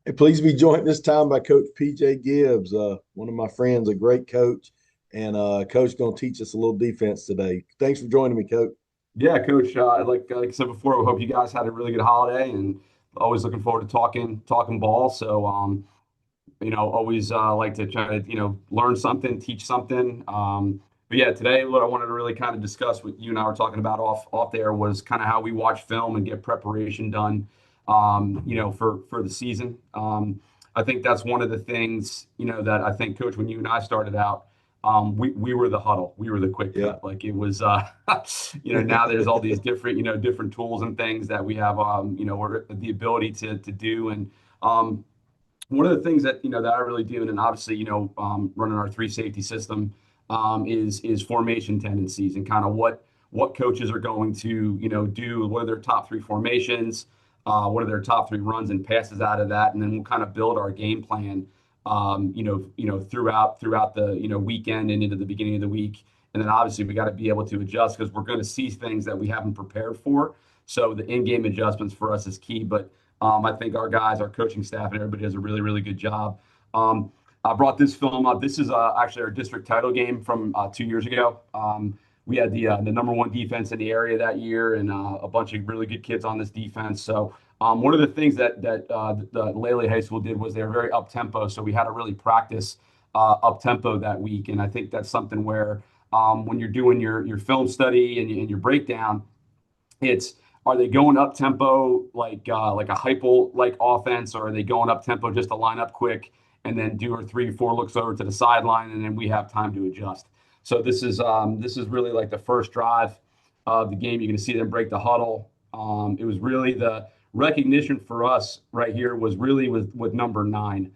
Hey, please be joined this time by Coach P.J. Gibbs, one of my friends, a great coach, and Coach going to teach us a little defense today. Thanks for joining me, Coach. Yeah, Coach. Like I said before, we hope you guys had a really good holiday, and always looking forward to talking ball. So, always like to try to learn something, teach something. But yeah, today what I wanted to really kind of discuss what you and I were talking about off there was kind of how we watch film and get preparation done. For the season. I think that's one of the things that I think, Coach, when you and I started out. We were the huddle. We were the quick Yeah. cut. Like it was, now there's all these different tools and things that we have, or the ability to do. And one of the things that I really do, and obviously, running our three safety system, is formation tendencies and kind of what coaches are going to, do. What are their top three formations? What are their top three runs and passes out of that? And then we'll kind of build our game plan, throughout the weekend and into the beginning of the week. And then obviously we got to be able to adjust because we're going to see things that we haven't prepared for. So the in-game adjustments for us is key. But I think our guys, our coaching staff, and everybody does a really, really good job. I brought this film up. This is actually our district title game from 2 years ago. We had the number one defense in the area that year, and a bunch of really good kids on this defense. So one of the things that the Lele High School did was they were very up tempo. So we had to really practice up tempo that week, and I think that's something where when you're doing your film study and your breakdown, it's are they going up tempo like a hypo like offense, or are they going up tempo just to line up quick and then do or three, four looks over to the sideline, and then we have time to adjust. So this is really like the first drive of the game. You're going to see them break the huddle. It was really the recognition for us right here was really with number 9.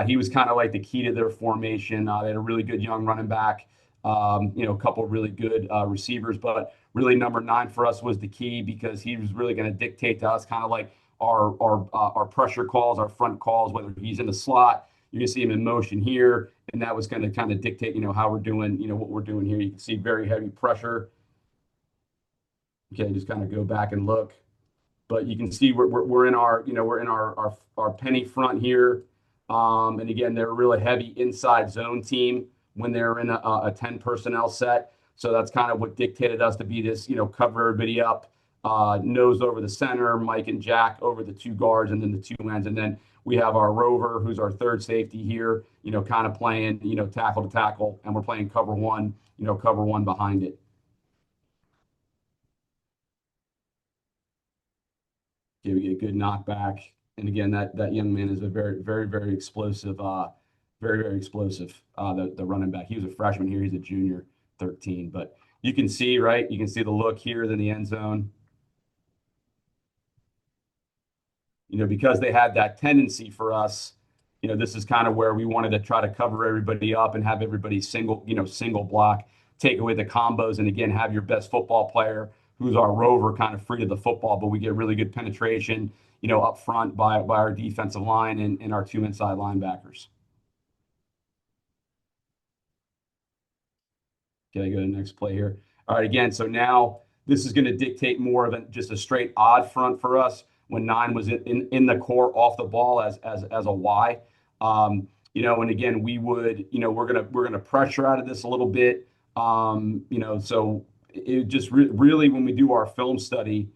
He was kind of like the key to their formation. They had a really good young running back, a couple of really good receivers, but really number 9 for us was the key because he was really going to dictate to us kind of like our pressure calls, our front calls, whether he's in the slot. You can see him in motion here, and that was going to kind of dictate, how we're doing, what we're doing here. You can see very heavy pressure. Okay, just kind of go back and look, but you can see we're in our penny front here, and again they're a really heavy inside zone team when they're in a 10 personnel set. So that's kind of what dictated us to be this, cover everybody up, nose over the center, Mike and Jack over the two guards, and then the two ends, and then we have our rover, who's our third safety here, kind of playing, tackle to tackle, and we're playing cover one behind it. Okay, we get a good knockback. And again, that young man is a very, very, very explosive, very, very explosive. The running back. He was a freshman here. He's a junior, 13. But you can see, right? You can see the look here in the end zone. Because they had that tendency for us, this is kind of where we wanted to try to cover everybody up and have everybody single block, take away the combos, and again, have your best football player, who's our rover, kind of free to the football, but we get really good penetration, up front by our defensive line and our two inside linebackers. Okay, go to the next play here. All right, again, so now this is going to dictate more of just a straight odd front for us when 9 was in the core off the ball as a Y. And again, we're gonna pressure out of this a little bit. So it just really when we do our film study,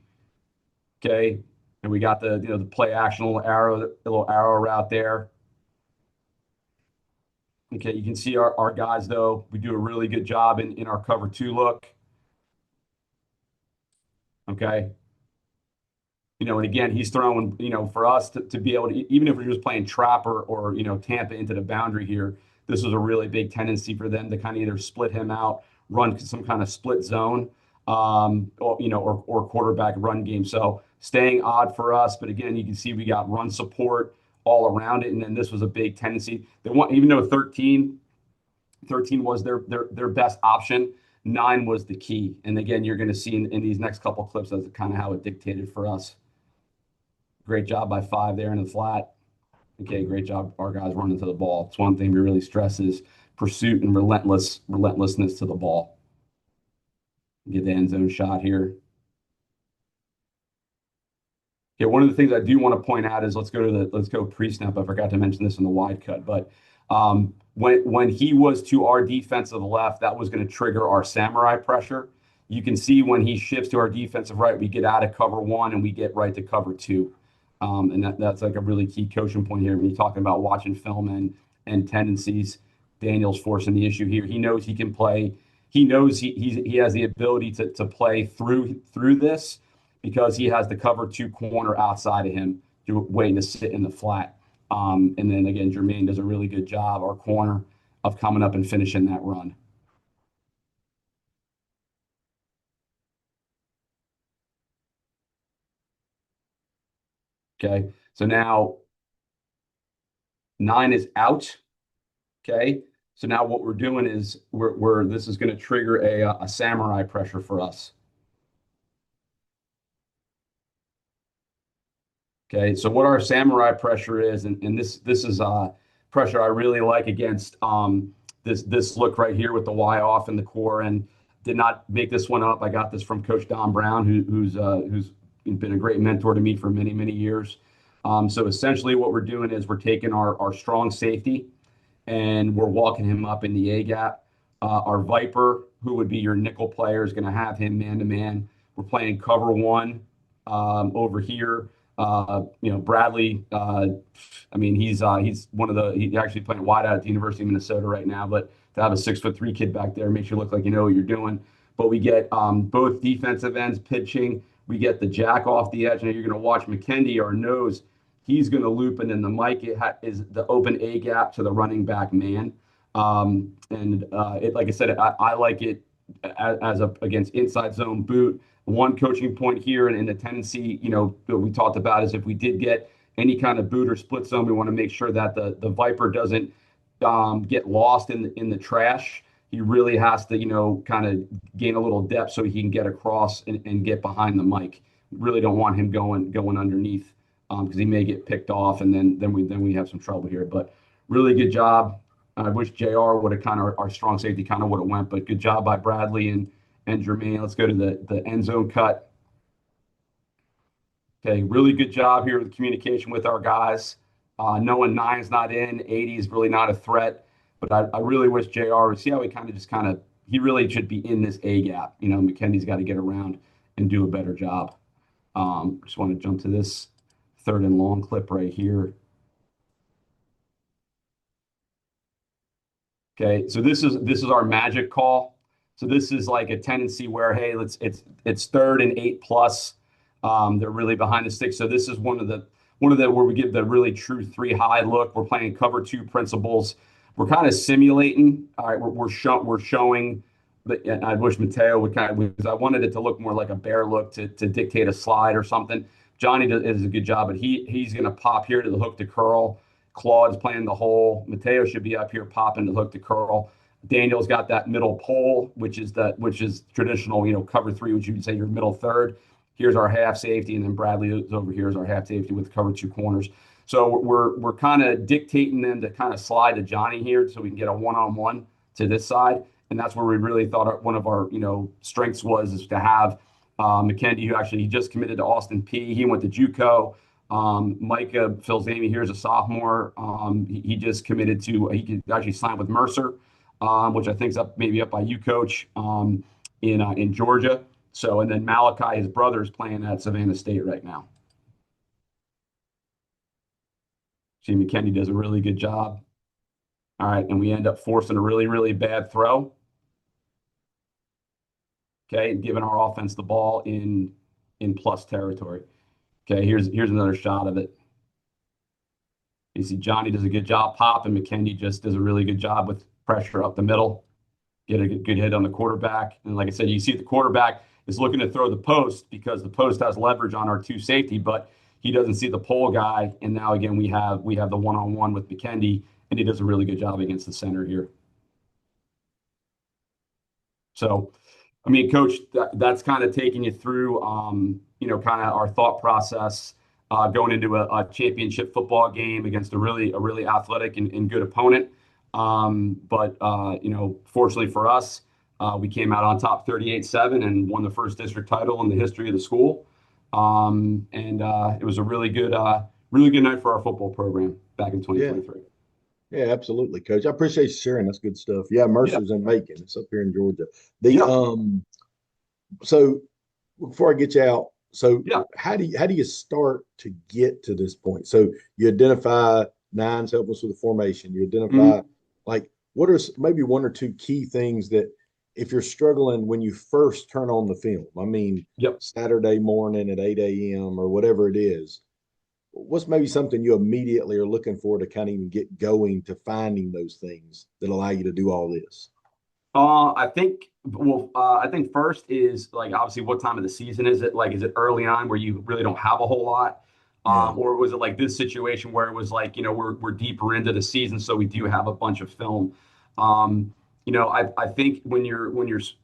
okay, and we got the play action little arrow route there. Okay, you can see our guys though. We do a really good job in our cover 2 look. Okay. And again, he's throwing, for us to be able to, even if we was playing trap or Tampa into the boundary here, this was a really big tendency for them to kind of either split him out, run some kind of split zone, or quarterback run game. So staying odd for us, but again, you can see we got run support all around it, and then this was a big tendency. They want, even though 13 was their best option. 9 was the key, and again, you're going to see in these next couple clips that's kind of how it dictated for us. Great job by 5 there in the flat. Okay, great job our guys running to the ball. It's one thing we really stress is pursuit and relentlessness to the ball. Get the end zone shot here. Yeah, one of the things I do want to point out is let's go pre-snap. I forgot to mention this in the wide cut, but when he was to our defensive left, that was going to trigger our samurai pressure. You can see when he shifts to our defensive right, we get out of cover one and we get right to cover two. And that's like a really key coaching point here when you're talking about watching film and tendencies. Daniel's forcing the issue here. He knows he can play. He knows he has the ability to play through this because he has the cover two corner outside of him, waiting to sit in the flat. And then again, Jermaine does a really good job, our corner, of coming up and finishing that run. Okay, so now 9 is out. Okay, so now what we're doing is we're this is going to trigger a samurai pressure for us. Okay, so what our samurai pressure is, and this is pressure I really like against this look right here with the Y off in the core, and did not make this one up. I got this from Coach Don Brown, who's been a great mentor to me for many years. So essentially, what we're doing is we're taking our strong safety, and we're walking him up in the A gap. Our Viper, who would be your nickel player, is going to have him man to man. We're playing cover one over here. Bradley. I mean, he's he's actually playing wide out at the University of Minnesota right now. But to have a 6'3" kid back there makes you look like you know what you're doing. But we get both defensive ends pitching. We get the jack off the edge. Now you're going to watch McKendy, our nose. He's going to loop, and then the Mike is the open A gap to the running back man. Like I said, I like it as against inside zone boot. One coaching point here and the tendency, that we talked about is if we did get any kind of boot or split zone, we want to make sure that the Viper doesn't get lost in the trash. He really has to, kind of gain a little depth so he can get across and get behind the mic. Really don't want him going underneath because he may get picked off, and then we have some trouble here. But really good job. I wish JR would have our strong safety kind of would have went, but good job by Bradley and Jermaine. Let's go to the end zone cut. Okay, really good job here with communication with our guys. Knowing 9's not in, 80 is really not a threat, but I really wish JR would see how he really should be in this A gap. McKendy's got to get around and do a better job. Just want to jump to this 3rd and long clip right here. Okay, so this is our magic call. So this is like a tendency where, hey, it's 3rd and 8 plus. They're really behind the sticks. So this is one of the where we get the really true 3 high look. We're playing cover 2 principles. We're kind of simulating. All right, we're showing. But I wish Mateo would because I wanted it to look more like a bear look to dictate a slide or something. Johnny does a good job, but he's going to pop here to the hook to curl. Claude's playing the hole. Mateo should be up here popping the hook to curl. Daniel's got that middle pole, which is traditional, cover 3, which you would say your middle third. Here's our half safety, and then Bradley is over here as our half safety with cover 2 corners. So we're kind of dictating them to kind of slide to Johnny here so we can get a one-on-one to this side. And that's where we really thought one of our strengths is to have McKendy, who actually he just committed to Austin P. He went to JUCO. Micah Filzami here is a sophomore. He just committed he could actually sign with Mercer, which I think is maybe up by you, Coach, in Georgia. So, and then Malachi, his brother, is playing at Savannah State right now. See, McKendy does a really good job. All right, and we end up forcing a really bad throw. Okay, giving our offense the ball in plus territory. Okay, here's another shot of it. You see Johnny does a good job popping. McKendy just does a really good job with pressure up the middle. Get a good hit on the quarterback. And like I said, you see the quarterback is looking to throw the post because the post has leverage on our 2 safety, but he doesn't see the pole guy. And now again, we have the one-on-one with McKendy, and he does a really good job against the center here. So, I mean, Coach, that's kind of taking you through, kind of our thought process going into a championship football game against a really athletic and good opponent. But fortunately for us, we came out on top 38-7 and won the first district title in the history of the school. It was a really good night for our football program back in Yeah. 2023. Yeah, absolutely, Coach. I appreciate you sharing. That's good stuff. Yeah, Yeah, Mercer's in Macon. It's up here in Georgia. The yeah, so before I get you out, so yeah. how do you start to get to this point? So you identify nines help us with the formation. You identify Mhm. like what are maybe one or two key things that if you're struggling when you first turn on the film, I mean Yep. Saturday morning at 8 a.m. or whatever it is, what's maybe something you immediately are looking for to kind of even get going to finding those things that allow you to do all this? I think first is like obviously what time of the season is it? Like, is it early on where you really don't have a whole lot? Yeah. Or was it like this situation where it was like, we're deeper into the season, so we do have a bunch of film. I think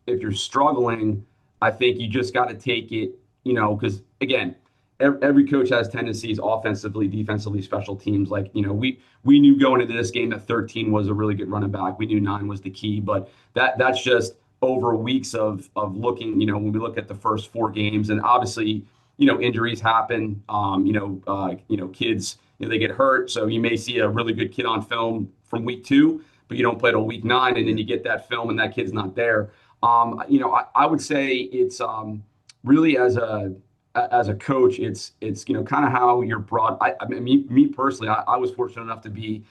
if you're struggling, I think you just got to take it, because again, every coach has tendencies offensively, defensively, special teams. Like, we knew going into this game that 13 was a really good running back. We knew 9 was the key, but that's just over weeks of looking, when we look at the first 4 games, and obviously, injuries happen. Kids, they get hurt. So you may see a really good kid on film from week 2, but you don't play till week 9, and then Yeah. you get that film and that kid's not there. I would say it's really as a coach, it's kind of how you're brought. I mean, me personally, I was fortunate enough to be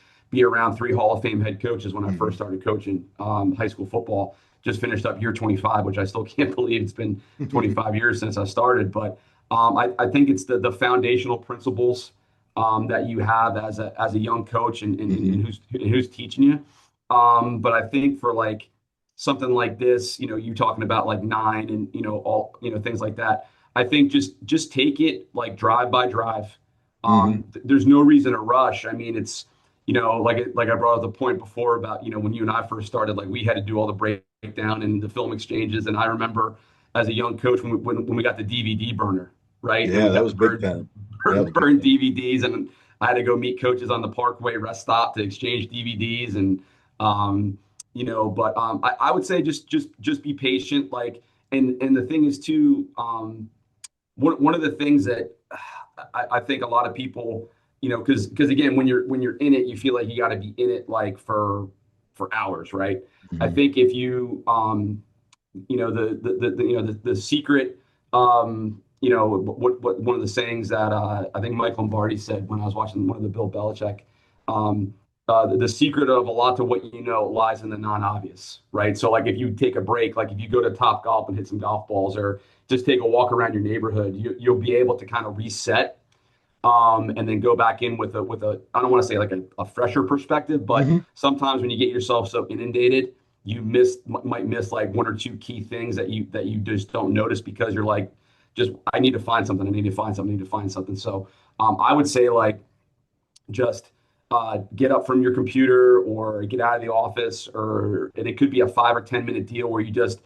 around 3 Hall of Fame head coaches when I first Mhm. started coaching high school football. Just finished up year 25, which I still can't believe it's been 25 years since I started. But I think it's the foundational principles that you have as a young coach, and Mhm. who's teaching you. But I think for like something like this, you talking about like 9 and all things like that. I think just take it like drive by drive. Mhm. There's no reason to rush. I mean, it's like I brought up the point before about when you and I first started, like we had to do all the breakdown and the film exchanges. And I remember as a young coach when we got the DVD burner, right, and Yeah, we that got was to big time. That was big burn time. DVDs, and I had to go meet coaches on the Parkway rest stop to exchange DVDs, and but I would say just be patient, like, and the thing is too, one of the things that I think a lot of people, because again, when you're in it, you feel like you got to be in it like for hours, right? I Mhm. think if you the secret, what one of the sayings that I think Mike Lombardi said when I was watching one of the Bill Belichick, the secret of a lot to what lies in the non-obvious, right? So like if you take a break, like if you go to Top Golf and hit some golf balls, or just take a walk around your neighborhood, you'll be able to kind of reset, and then go back in with a I don't want to say like a fresher perspective, but Mhm. sometimes when you get yourself so inundated, you might miss like 1 or 2 key things that you just don't notice because you're like, just I need to find something, I need to find something, I need to find something. So I would say like just get up from your computer or get out of the office, and it could be a 5 or 10 minute deal where you just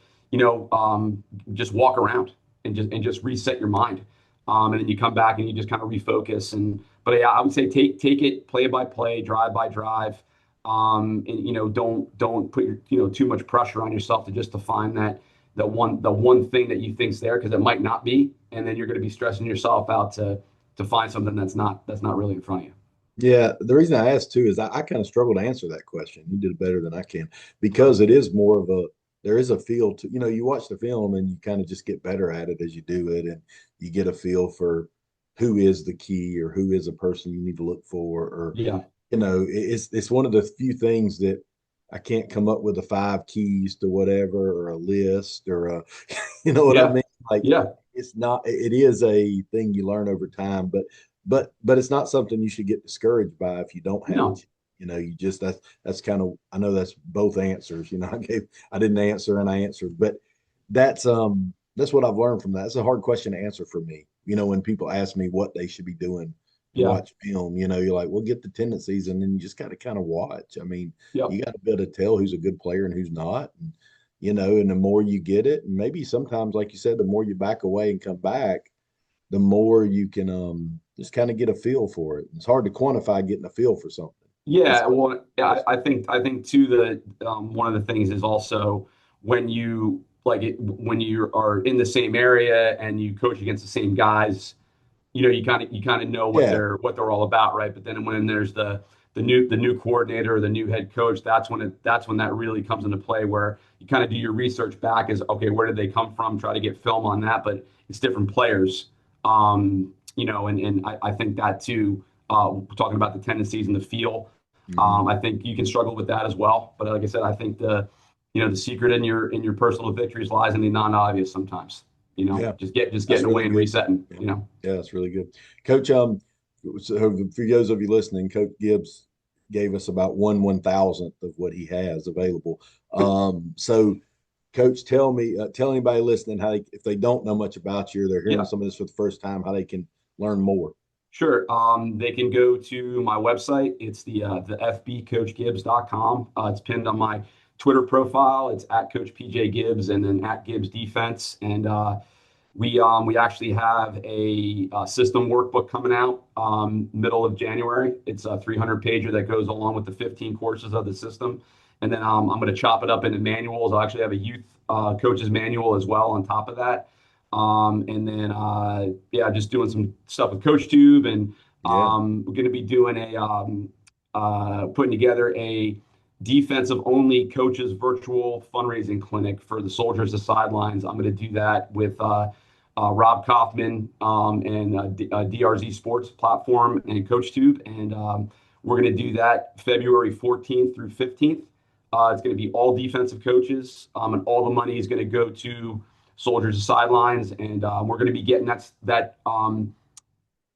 walk around and just reset your mind, and then you come back and you just kind of refocus. And but yeah, I would say take it play by play, drive by drive, and don't put too much pressure on yourself to just to find that the one thing that you think's there, because it might not be, and then you're going to be stressing yourself out to find something that's not really in front of you. Yeah, the reason I asked too is I kind of struggle to answer that question. You did it better than I can because it is more of a there is a feel to you watch the film and you kind of just get better at it as you do it, and you get a feel for who is the key or who is a person you need to look for, or Yeah. it's one of the few things that I can't come up with the 5 keys to whatever or a list or a you know what I Yeah. mean? Like Yeah. it's not it is a thing you learn over time, but it's not something you should get discouraged by if you don't have it. No. You just that's kind of I know that's both answers. I didn't answer and I answered, but that's what I've learned from that. It's a hard question to answer for me. When people ask me what they should be doing to Yeah. watch film, you're like, well, get the tendencies and then you just got to kind of watch. I mean, Yep. you got to be able to tell who's a good player and who's not. And the more you get it, and maybe sometimes, like you said, the more you back away and come back, the more you can just kind of get a feel for it. It's hard to quantify getting a feel for something. It's Yeah. hard. Well, yeah, I think too that one of the things is also when you when you are in the same area and you coach against the same guys, you kind of know Yeah. what they're all about, right? But then when there's the new coordinator or the new head coach, that's when that really comes into play, where you kind of do your research back as, okay, where did they come from? Try to get film on that, but it's different players. And I think that too, talking about the tendencies and the feel, Mhm. I think you can struggle with that as well. But like I said, I think the secret in your personal victories lies in the non-obvious sometimes. Yeah. Just That's getting away really and good. resetting. Yeah. Yeah, that's really good. Coach, so for those of you listening, Coach Gibbs gave us about 1/1000th of what he has available. So Coach, tell anybody listening if they don't know much about you or they're hearing Yeah. some of this for the first time, how they can learn more. Sure. They can go to my website. It's the fbcoachgibbs.com. It's pinned on my Twitter profile. It's at Coach P.J. Gibbs and then at Gibbs Defense. And we actually have a system workbook coming out middle of January. It's a 300-pager that goes along with the 15 courses of the system. And then I'm going to chop it up into manuals. I'll actually have a youth coaches manual as well on top of that. And then, yeah, just doing some stuff with Coach Tube, and Yeah. we're going to be doing putting together a defensive only coaches virtual fundraising clinic for the Soldiers of Sidelines. I'm going to do that with Rob Kaufman and DRZ Sports Platform and Coach Tube, and we're going to do that February 14th through 15th. It's going to be all defensive coaches, and all the money is going to go to Soldiers of Sidelines, and we're going to be getting that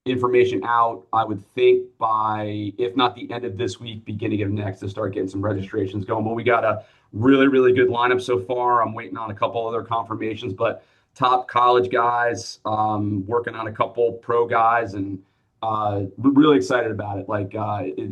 information out, I would think, by, if not the end of this week, beginning of next, to start getting some registrations going. But we got a really, really good lineup so far. I'm waiting on a couple other confirmations, but top college guys, working on a couple pro guys, and really excited about it.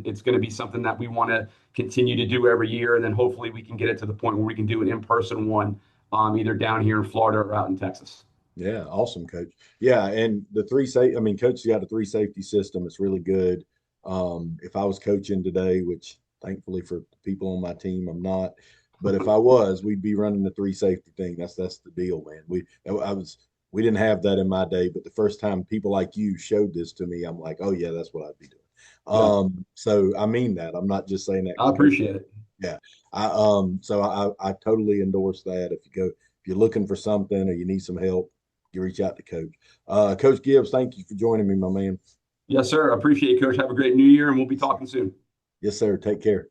It's going to be something that we want to continue to do every year, and then hopefully we can get it to the point where we can do an in-person one, either down here in Florida or out in Texas. Yeah, awesome, Coach. Yeah, and the three safe. I mean, Coach's got a three safety system. It's really good. If I was coaching today, which thankfully for people on my team, I'm not, but if I was, we'd be running the three safety thing. That's the deal, man. We didn't have that in my day, but the first time people like you showed this to me, I'm like, oh yeah, that's what I'd be doing. Yeah, So I mean that. I'm not just saying that I because Coach. appreciate it. Yeah, I totally endorse that. If you're looking for something or you need some help, you reach out to Coach. Coach Gibbs, thank you for joining me, my man. Yes, sir. I appreciate it, Coach. Have a great new year, and we'll be talking soon. Yes, sir. Take care.